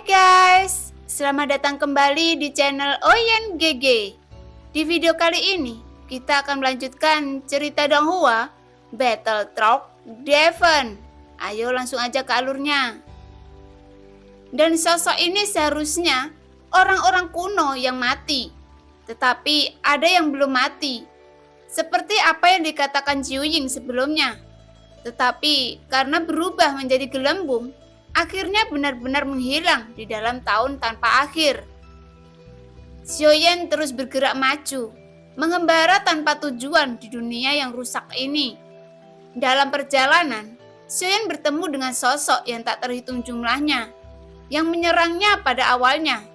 Guys, selamat datang kembali di channel Oyen GG. Di video kali ini, kita akan melanjutkan cerita Donghua Battle Truck Devon. Ayo langsung aja ke alurnya. Dan sosok ini seharusnya orang-orang kuno yang mati, tetapi ada yang belum mati. Seperti apa yang dikatakan Jiu Ying sebelumnya. Tetapi karena berubah menjadi gelembung, akhirnya benar-benar menghilang di dalam tahun tanpa akhir. Xiaoyan terus bergerak maju, mengembara tanpa tujuan di dunia yang rusak ini. Dalam perjalanan, Xiaoyan bertemu dengan sosok yang tak terhitung jumlahnya, yang menyerangnya pada awalnya.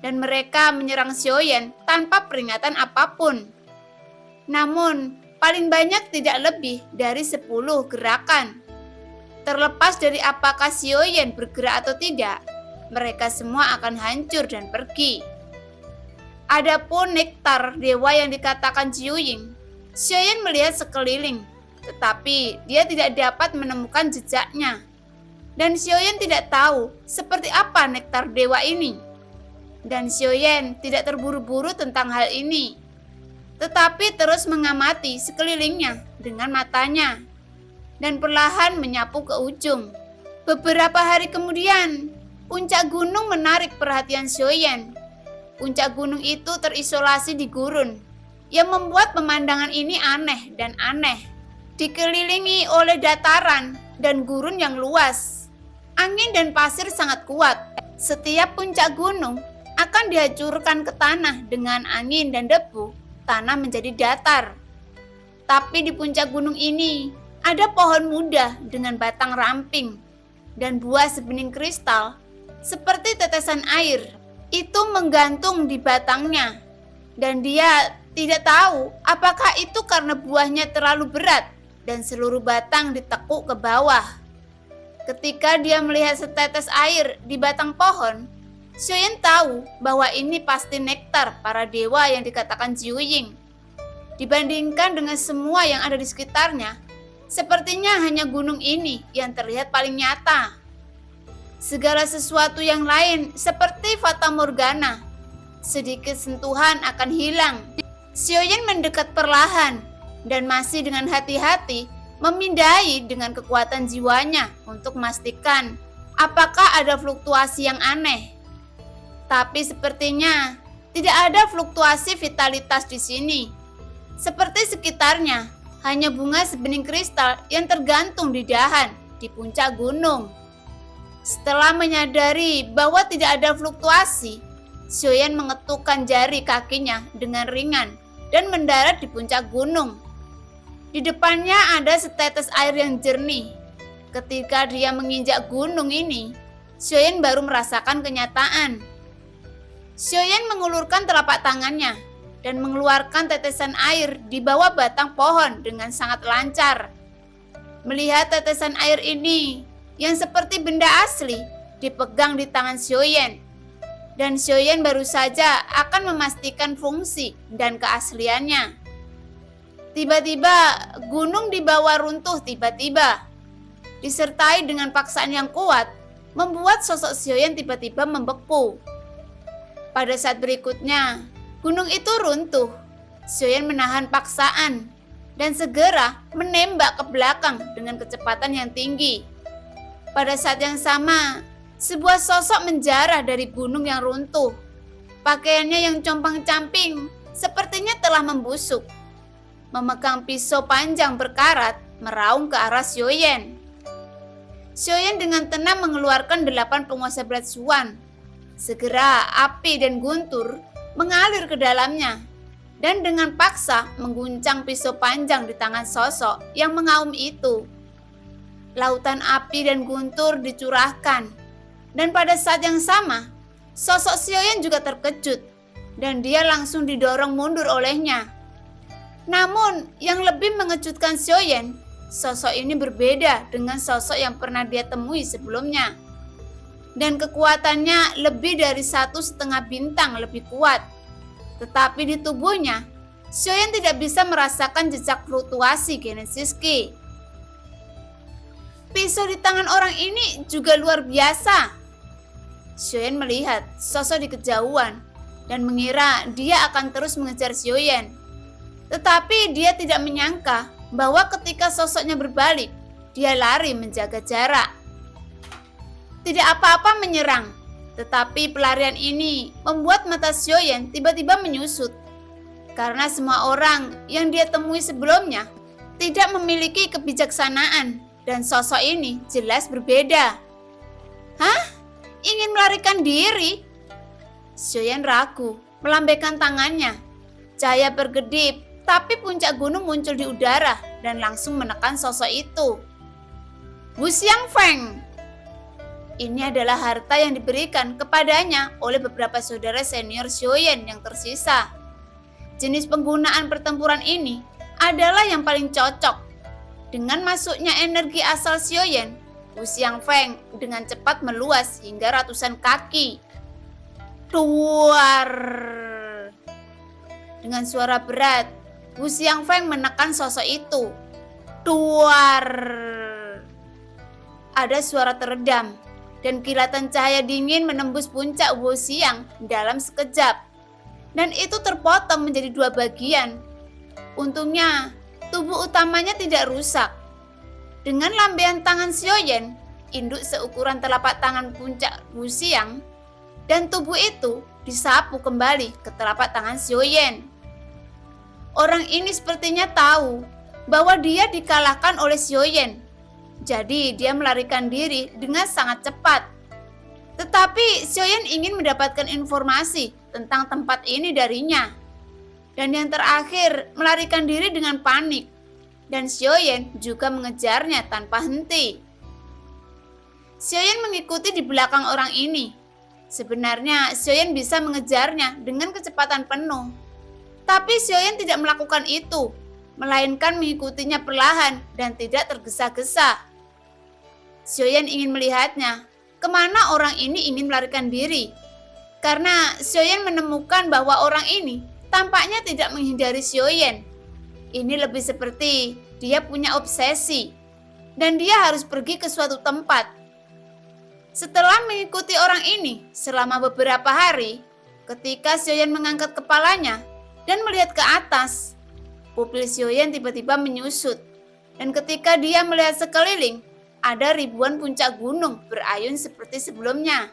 Dan mereka menyerang Xiaoyan tanpa peringatan apapun. Namun, paling banyak tidak lebih dari 10 gerakan. Terlepas dari apakah Xiaoyan bergerak atau tidak, mereka semua akan hancur dan pergi. Adapun nektar dewa yang dikatakan Jiu Ying, Xiaoyan melihat sekeliling, tetapi dia tidak dapat menemukan jejaknya. Dan Xiaoyan tidak tahu seperti apa nektar dewa ini. Dan Xiaoyan tidak terburu-buru tentang hal ini, tetapi terus mengamati sekelilingnya dengan matanya. Dan perlahan menyapu ke ujung. Beberapa hari kemudian, puncak gunung menarik perhatian Xiaoyan. Puncak gunung itu terisolasi di gurun, yang membuat pemandangan ini aneh dan aneh. Dikelilingi oleh dataran dan gurun yang luas. Angin dan pasir sangat kuat. Setiap puncak gunung akan dihancurkan ke tanah dengan angin dan debu. Tanah menjadi datar. Tapi di puncak gunung ini, ada pohon muda dengan batang ramping dan buah sebening kristal seperti tetesan air itu menggantung di batangnya, dan dia tidak tahu apakah itu karena buahnya terlalu berat dan seluruh batang ditekuk ke bawah. Ketika dia melihat setetes air di batang pohon, Xiaoyan tahu bahwa ini pasti nektar para dewa yang dikatakan Jiu Ying. Dibandingkan dengan semua yang ada di sekitarnya, sepertinya hanya gunung ini yang terlihat paling nyata. Segala sesuatu yang lain seperti fata morgana. Sedikit sentuhan akan hilang. Xiaoyan mendekat perlahan dan masih dengan hati-hati memindai dengan kekuatan jiwanya untuk memastikan apakah ada fluktuasi yang aneh. Tapi sepertinya tidak ada fluktuasi vitalitas di sini. Seperti sekitarnya, hanya bunga sebening kristal yang tergantung di dahan di puncak gunung. Setelah menyadari bahwa tidak ada fluktuasi, Xiaoyan mengetukkan jari kakinya dengan ringan dan mendarat di puncak gunung. Di depannya ada setetes air yang jernih. Ketika dia menginjak gunung ini, Xiaoyan baru merasakan kenyataan. Xiaoyan mengulurkan telapak tangannya dan mengeluarkan tetesan air di bawah batang pohon dengan sangat lancar. Melihat tetesan air ini yang seperti benda asli dipegang di tangan Xiaoyan, dan Xiaoyan baru saja akan memastikan fungsi dan keasliannya. Tiba-tiba gunung di bawah runtuh tiba-tiba, disertai dengan paksaan yang kuat, membuat sosok Xiaoyan tiba-tiba membeku. Pada saat berikutnya, gunung itu runtuh. Xiaoyan menahan paksaan dan segera menembak ke belakang dengan kecepatan yang tinggi. Pada saat yang sama, sebuah sosok menjarah dari gunung yang runtuh. Pakaiannya yang compang-camping sepertinya telah membusuk. Memegang pisau panjang berkarat, meraung ke arah Xiaoyan. Xiaoyan dengan tenang mengeluarkan 8 penguasa berat Xuan. Segera api dan guntur mengalir ke dalamnya, dan dengan paksa mengguncang pisau panjang di tangan sosok yang mengaum itu. Lautan api dan guntur dicurahkan, dan pada saat yang sama, sosok Xiaoyan juga terkejut, dan dia langsung didorong mundur olehnya. Namun, yang lebih mengejutkan Xiaoyan, sosok ini berbeda dengan sosok yang pernah dia temui sebelumnya. Dan kekuatannya lebih dari 1,5 bintang lebih kuat. Tetapi di tubuhnya, Xiaoyan tidak bisa merasakan jejak fluktuasi genesis Qi. Pisau di tangan orang ini juga luar biasa. Xiaoyan melihat sosok di kejauhan dan mengira dia akan terus mengejar Xiaoyan. Tetapi dia tidak menyangka bahwa ketika sosoknya berbalik, dia lari menjaga jarak. Tidak apa-apa menyerang, tetapi pelarian ini membuat mata Xiaoyan tiba-tiba menyusut. Karena semua orang yang dia temui sebelumnya tidak memiliki kebijaksanaan dan sosok ini jelas berbeda. Hah? Ingin melarikan diri? Xiaoyan ragu, melambaikan tangannya. Cahaya berkedip, tapi puncak gunung muncul di udara dan langsung menekan sosok itu. Wu Xiangfeng. Ini adalah harta yang diberikan kepadanya oleh beberapa saudara senior Xiaoyan yang tersisa. Jenis penggunaan pertempuran ini adalah yang paling cocok. Dengan masuknya energi asal Xiaoyan, Wu Xiangfeng dengan cepat meluas hingga ratusan kaki. Duar! Dengan suara berat, Wu Xiangfeng menekan sosok itu. Duar! Ada suara teredam, dan kilatan cahaya dingin menembus puncak Wu Xiang dalam sekejap. Dan itu terpotong menjadi dua bagian. Untungnya, tubuh utamanya tidak rusak. Dengan lambaian tangan Xiaoyan, induk seukuran telapak tangan puncak Wu Xiang, dan tubuh itu disapu kembali ke telapak tangan Xiaoyan. Orang ini sepertinya tahu bahwa dia dikalahkan oleh Xiaoyan. Jadi dia melarikan diri dengan sangat cepat. Tetapi Xiaoyan ingin mendapatkan informasi tentang tempat ini darinya. Dan yang terakhir, melarikan diri dengan panik. Dan Xiaoyan juga mengejarnya tanpa henti. Xiaoyan mengikuti di belakang orang ini. Sebenarnya Xiaoyan bisa mengejarnya dengan kecepatan penuh. Tapi Xiaoyan tidak melakukan itu, melainkan mengikutinya perlahan dan tidak tergesa-gesa. Xiaoyan ingin melihatnya, kemana orang ini ingin melarikan diri. Karena Xiaoyan menemukan bahwa orang ini tampaknya tidak menghindari Xiaoyan. Ini lebih seperti dia punya obsesi, dan dia harus pergi ke suatu tempat. Setelah mengikuti orang ini selama beberapa hari, ketika Xiaoyan mengangkat kepalanya dan melihat ke atas, pupil Xiaoyan tiba-tiba menyusut. Dan ketika dia melihat sekeliling, ada ribuan puncak gunung berayun seperti sebelumnya.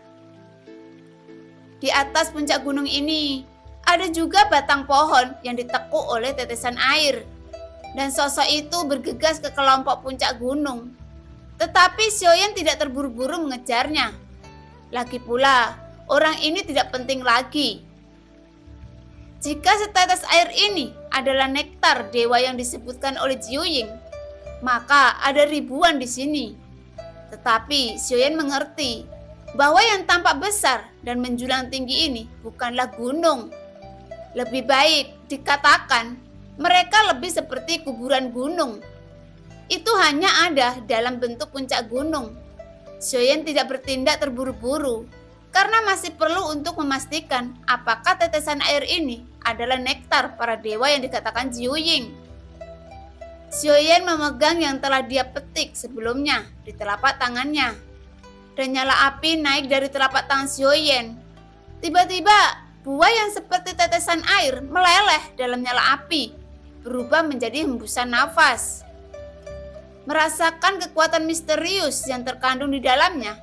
Di atas puncak gunung ini, ada juga batang pohon yang ditekuk oleh tetesan air. Dan sosok itu bergegas ke kelompok puncak gunung. Tetapi Xiaoyan tidak terburu-buru mengejarnya. Lagi pula, orang ini tidak penting lagi. Jika setetes air ini adalah nektar dewa yang disebutkan oleh Jiuying, maka ada ribuan di sini. Tetapi Xiaoyan mengerti bahwa yang tampak besar dan menjulang tinggi ini bukanlah gunung. Lebih baik dikatakan mereka lebih seperti kuburan gunung. Itu hanya ada dalam bentuk puncak gunung. Xiaoyan tidak bertindak terburu-buru karena masih perlu untuk memastikan apakah tetesan air ini adalah nektar para dewa yang dikatakan Jiuying. Xiaoyan memegang yang telah dia petik sebelumnya di telapak tangannya. Dan nyala api naik dari telapak tangan Xiaoyan. Tiba-tiba buah yang seperti tetesan air meleleh dalam nyala api, berubah menjadi hembusan nafas. Merasakan kekuatan misterius yang terkandung di dalamnya,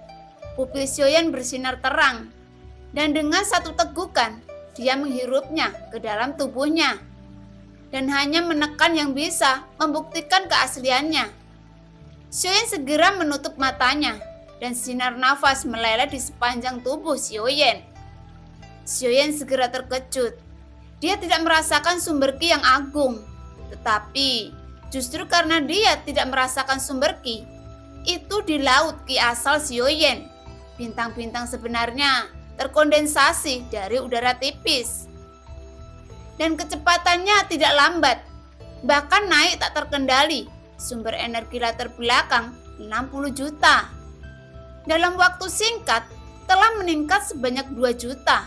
pupil Xiaoyan bersinar terang. Dan dengan satu tegukan, dia menghirupnya ke dalam tubuhnya. Dan hanya menekan yang bisa membuktikan keasliannya. Xiaoyan segera menutup matanya, dan sinar nafas meleleh di sepanjang tubuh Xiaoyan. Xiaoyan segera terkejut. Dia tidak merasakan sumber ki yang agung. Tetapi justru karena dia tidak merasakan sumber ki, itu di laut ki asal Xiaoyan. Bintang-bintang sebenarnya terkondensasi dari udara tipis. Dan kecepatannya tidak lambat, bahkan naik tak terkendali. Sumber energi latar belakang 60 juta. Dalam waktu singkat telah meningkat sebanyak 2 juta.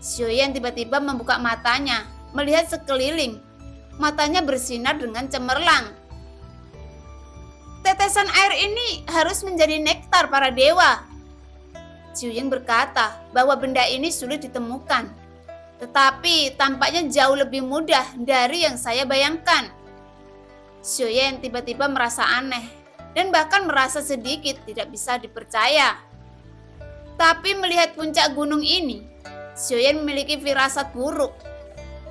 Xiaoyan tiba-tiba membuka matanya, melihat sekeliling. Matanya bersinar dengan cemerlang. Tetesan air ini harus menjadi nektar para dewa. Xiuying berkata bahwa benda ini sulit ditemukan, tetapi tampaknya jauh lebih mudah dari yang saya bayangkan. Xiuying tiba-tiba merasa aneh dan bahkan merasa sedikit tidak bisa dipercaya. Tapi melihat puncak gunung ini, Xiuying memiliki firasat buruk.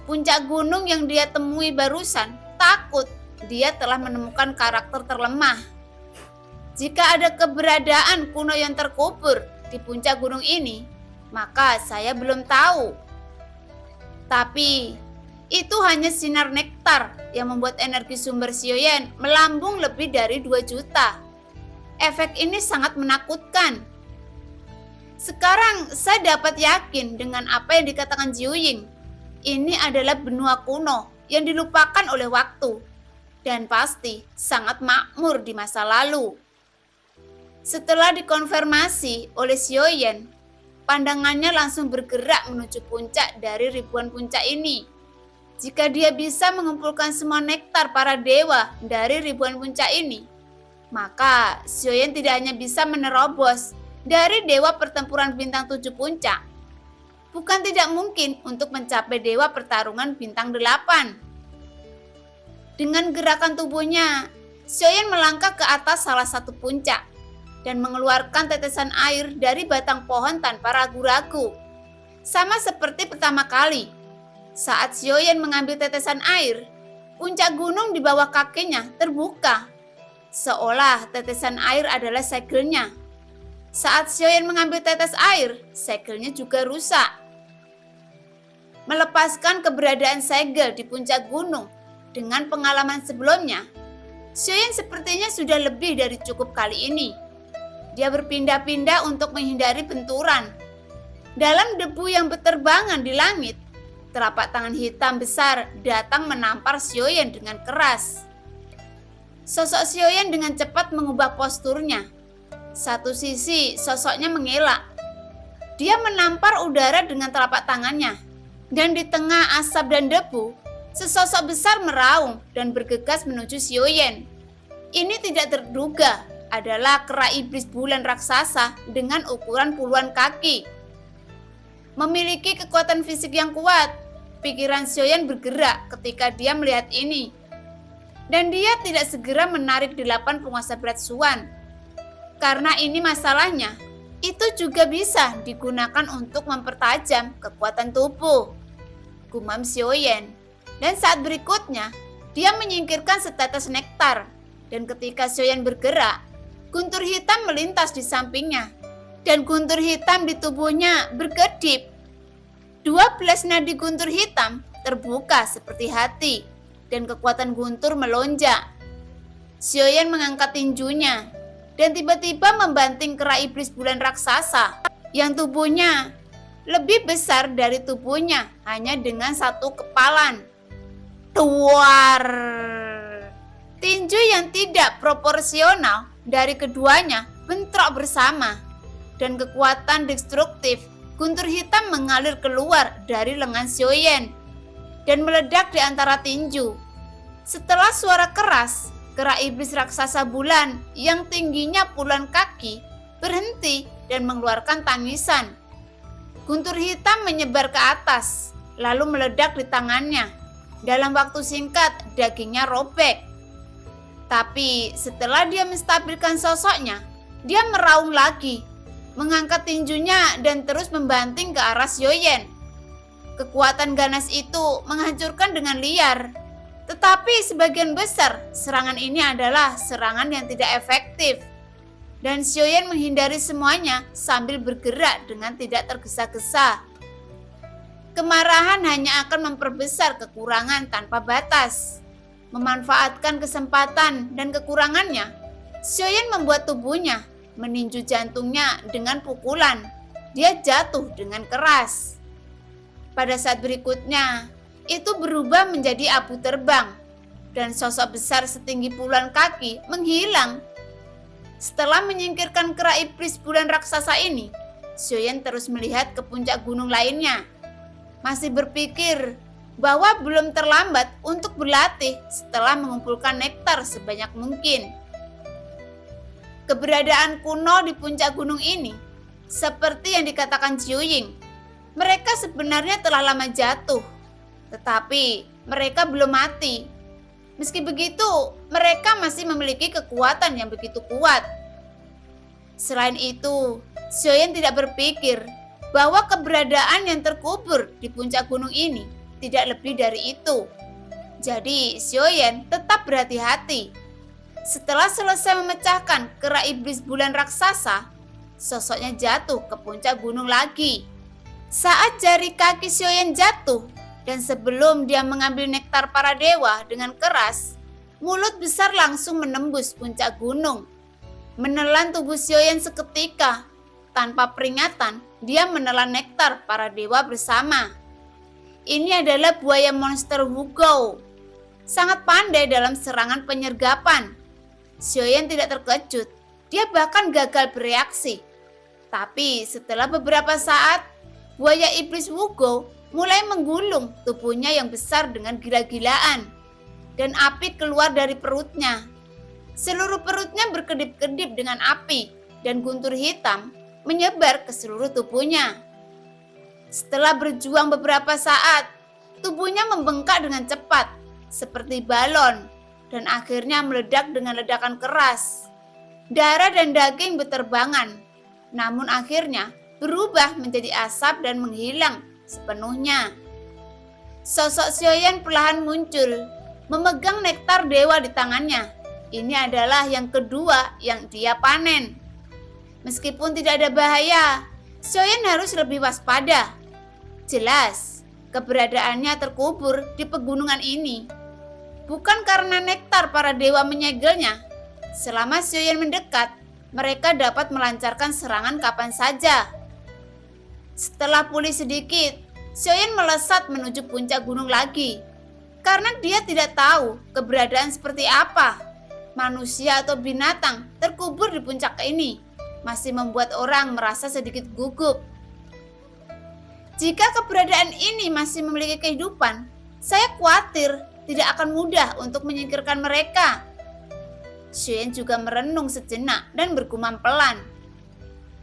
Puncak gunung yang dia temui barusan takut dia telah menemukan karakter terlemah. Jika ada keberadaan kuno yang terkubur di puncak gunung ini, maka saya belum tahu. Tapi itu hanya sinar nektar yang membuat energi sumber Xiuying melambung lebih dari 2 juta. Efek ini sangat menakutkan. Sekarang saya dapat yakin dengan apa yang dikatakan Xiuying. Ini adalah benua kuno yang dilupakan oleh waktu dan pasti sangat makmur di masa lalu. Setelah dikonfirmasi oleh Xiuying, pandangannya langsung bergerak menuju puncak dari ribuan puncak ini. Jika dia bisa mengumpulkan semua nektar para dewa dari ribuan puncak ini, maka Xiuying tidak hanya bisa menerobos dari dewa pertempuran bintang 7 puncak, bukan tidak mungkin untuk mencapai dewa pertarungan bintang 8. Dengan gerakan tubuhnya, Xiuying melangkah ke atas salah satu puncak dan mengeluarkan tetesan air dari batang pohon tanpa ragu-ragu. Sama seperti pertama kali, saat Xiuying mengambil tetesan air, puncak gunung di bawah kakinya terbuka, seolah tetesan air adalah segelnya. Saat Xiuying mengambil tetes air, segelnya juga rusak. Melepaskan keberadaan segel di puncak gunung dengan pengalaman sebelumnya, Xiuying sepertinya sudah lebih dari cukup kali ini. Dia berpindah-pindah untuk menghindari benturan. Dalam debu yang berterbangan di langit, telapak tangan hitam besar datang menampar Xiuying dengan keras. Sosok Xiuying dengan cepat mengubah posturnya. Satu sisi sosoknya mengelak. Dia menampar udara dengan telapak tangannya. Dan di tengah asap dan debu, sesosok besar meraung dan bergegas menuju Xiuying. Ini tidak terduga adalah kera iblis bulan raksasa dengan ukuran puluhan kaki. Memiliki kekuatan fisik yang kuat, pikiran Xiuying bergerak ketika dia melihat ini. Dan dia tidak segera menarik 8 penguasa berat Xuan. Karena ini masalahnya, itu juga bisa digunakan untuk mempertajam kekuatan tubuh, gumam Xiuying. Dan saat berikutnya, dia menyingkirkan setetes nektar. Dan ketika Xiuying bergerak, guntur hitam melintas di sampingnya, dan guntur hitam di tubuhnya berkedip. 12 nadi guntur hitam terbuka seperti hati, dan kekuatan guntur melonjak. Xiuying mengangkat tinjunya, dan tiba-tiba membanting kera iblis bulan raksasa, yang tubuhnya lebih besar dari tubuhnya hanya dengan satu kepalan. Tuar! Tinju yang tidak proporsional dari keduanya bentrok bersama, dan kekuatan destruktif guntur hitam mengalir keluar dari lengan Xiuying dan meledak di antara tinju. Setelah suara keras, kera iblis raksasa bulan yang tingginya puluhan kaki berhenti dan mengeluarkan tangisan. Guntur hitam menyebar ke atas, lalu meledak di tangannya. Dalam waktu singkat, dagingnya robek. Tapi setelah dia menstabilkan sosoknya, dia meraung lagi, mengangkat tinjunya dan terus membanting ke arah Xiuying. Kekuatan ganas itu menghancurkan dengan liar. Tetapi sebagian besar serangan ini adalah serangan yang tidak efektif. Dan Xiuying menghindari semuanya sambil bergerak dengan tidak tergesa-gesa. Kemarahan hanya akan memperbesar kekurangan tanpa batas. Memanfaatkan kesempatan dan kekurangannya, Xiuying membuat tubuhnya meninju jantungnya dengan pukulan. Dia jatuh dengan keras. Pada saat berikutnya, itu berubah menjadi abu terbang, dan sosok besar setinggi puluhan kaki menghilang. Setelah menyingkirkan kera iblis bulan raksasa ini, Xiuying terus melihat ke puncak gunung lainnya. Masih berpikir bahwa belum terlambat untuk berlatih setelah mengumpulkan nektar sebanyak mungkin. Keberadaan kuno di puncak gunung ini Seperti yang dikatakan Jiuying, mereka sebenarnya telah lama jatuh, tetapi mereka belum mati. Meski begitu, mereka masih memiliki kekuatan yang begitu kuat. Selain itu, Xiaoyan tidak berpikir bahwa keberadaan yang terkubur di puncak gunung ini tidak lebih dari itu. Jadi, Xiaoyan tetap berhati-hati. Setelah selesai memecahkan kera iblis bulan raksasa, sosoknya jatuh ke puncak gunung lagi. Saat jari kaki Xiaoyan jatuh, dan sebelum dia mengambil nektar para dewa dengan keras, mulut besar langsung menembus puncak gunung, menelan tubuh Xiaoyan seketika. Tanpa peringatan, dia menelan nektar para dewa bersama. Ini adalah buaya monster Wugou, sangat pandai dalam serangan penyergapan. Xiaoyan tidak terkejut, dia bahkan gagal bereaksi. Tapi setelah beberapa saat, buaya iblis Wugou mulai menggulung tubuhnya yang besar dengan gila-gilaan, dan api keluar dari perutnya. Seluruh perutnya berkedip-kedip dengan api, dan guntur hitam menyebar ke seluruh tubuhnya. Setelah berjuang beberapa saat, tubuhnya membengkak dengan cepat, seperti balon, dan akhirnya meledak dengan ledakan keras. Darah dan daging berterbangan, namun akhirnya berubah menjadi asap dan menghilang sepenuhnya. Sosok Xiaoyan perlahan muncul, memegang nektar dewa di tangannya. Ini adalah yang kedua yang dia panen. Meskipun tidak ada bahaya, Xiaoyan harus lebih waspada. Jelas, keberadaannya terkubur di pegunungan ini. Bukan karena nektar para dewa menyegelnya. Selama Xiaoyan mendekat, mereka dapat melancarkan serangan kapan saja. Setelah pulih sedikit, Xiaoyan melesat menuju puncak gunung lagi. Karena dia tidak tahu keberadaan seperti apa, manusia atau binatang terkubur di puncak ini masih membuat orang merasa sedikit gugup. Jika keberadaan ini masih memiliki kehidupan, saya khawatir tidak akan mudah untuk menyingkirkan mereka. Xiaoyan juga merenung sejenak dan bergumam pelan.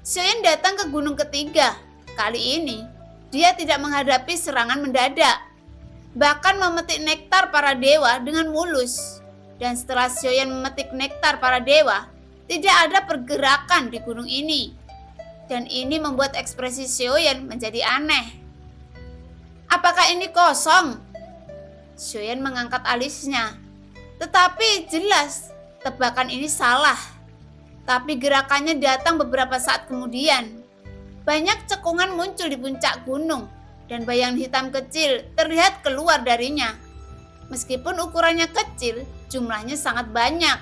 Xiaoyan datang ke gunung ketiga. Kali ini, dia tidak menghadapi serangan mendadak, bahkan memetik nektar para dewa dengan mulus. Dan setelah Xiaoyan memetik nektar para dewa, tidak ada pergerakan di gunung ini. Dan ini membuat ekspresi Xiaoyan menjadi aneh. Apakah ini kosong? Xiaoyan mengangkat alisnya. Tetapi jelas tebakan ini salah. Tapi gerakannya datang beberapa saat kemudian. Banyak cekungan muncul di puncak gunung dan bayangan hitam kecil terlihat keluar darinya. Meskipun ukurannya kecil, jumlahnya sangat banyak.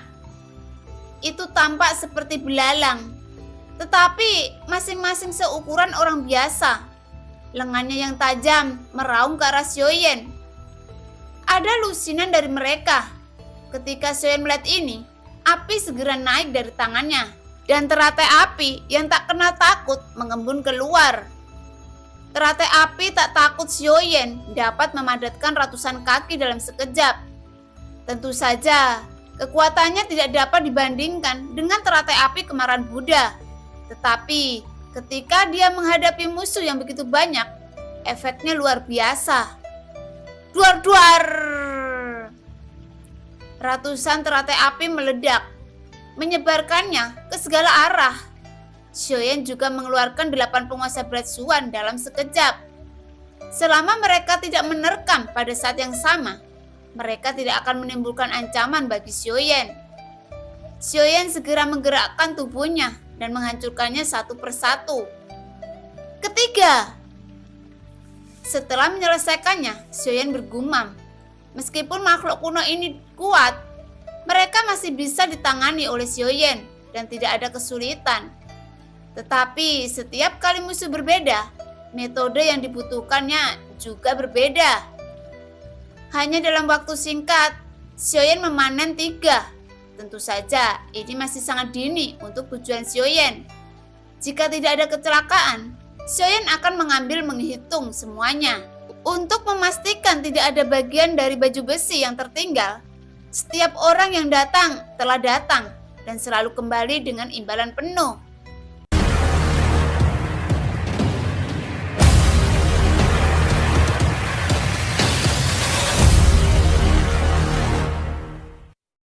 Itu tampak seperti belalang, tetapi masing-masing seukuran orang biasa. Lengannya yang tajam meraung ke arah Xiaoyan. Ada lusinan dari mereka. Ketika Xiaoyan melihat ini, api segera naik dari tangannya, dan teratai api yang tak kenal takut mengembun keluar. Teratai api tak takut Xiaoyan dapat memadatkan ratusan kaki dalam sekejap. Tentu saja, kekuatannya tidak dapat dibandingkan dengan teratai api kemarahan Buddha. Tetapi, ketika dia menghadapi musuh yang begitu banyak, efeknya luar biasa. Duar-duar! Ratusan teratai api meledak, menyebarkannya ke segala arah. Xiaoyan juga mengeluarkan 8 penguasa Bright Swan dalam sekejap. Selama mereka tidak menerkam pada saat yang sama, mereka tidak akan menimbulkan ancaman bagi Xiaoyan. Xiaoyan segera menggerakkan tubuhnya dan menghancurkannya satu persatu. Ketiga. Setelah menyelesaikannya, Xiaoyan bergumam. Meskipun makhluk kuno ini kuat, mereka masih bisa ditangani oleh Xiaoyan dan tidak ada kesulitan. Tetapi setiap kali musuh berbeda, metode yang dibutuhkannya juga berbeda. Hanya dalam waktu singkat, Xiaoyan memanen 3. Tentu saja ini masih sangat dini untuk tujuan Xiaoyan. Jika tidak ada kecelakaan, Xiaoyan akan menghitung semuanya. Untuk memastikan tidak ada bagian dari baju besi yang tertinggal, setiap orang yang datang telah datang dan selalu kembali dengan imbalan penuh.